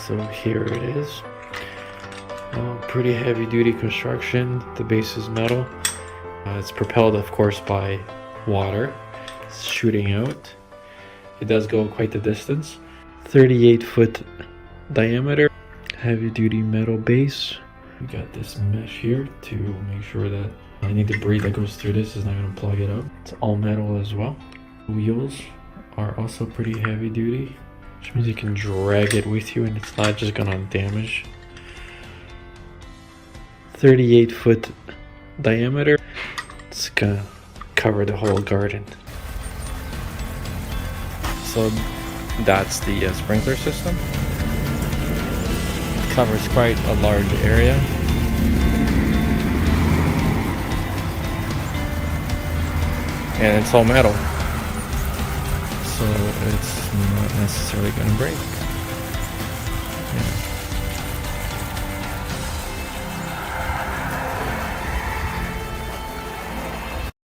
So here it is. Pretty heavy duty construction. The base is metal. It's propelled, of course, by water. It's shooting out. It does go quite the distance. 38-foot diameter. Heavy duty metal base. We got this mesh here to make sure that any debris that goes through this is not going to plug it up. It's all metal as well. Wheels are also pretty heavy duty, which means you can drag it with you and it's not just going to damage. 38-foot diameter. It's going to cover the whole garden. So that's the sprinkler system. It covers quite a large area. And it's all metal, so it's not necessarily going to break. Yeah.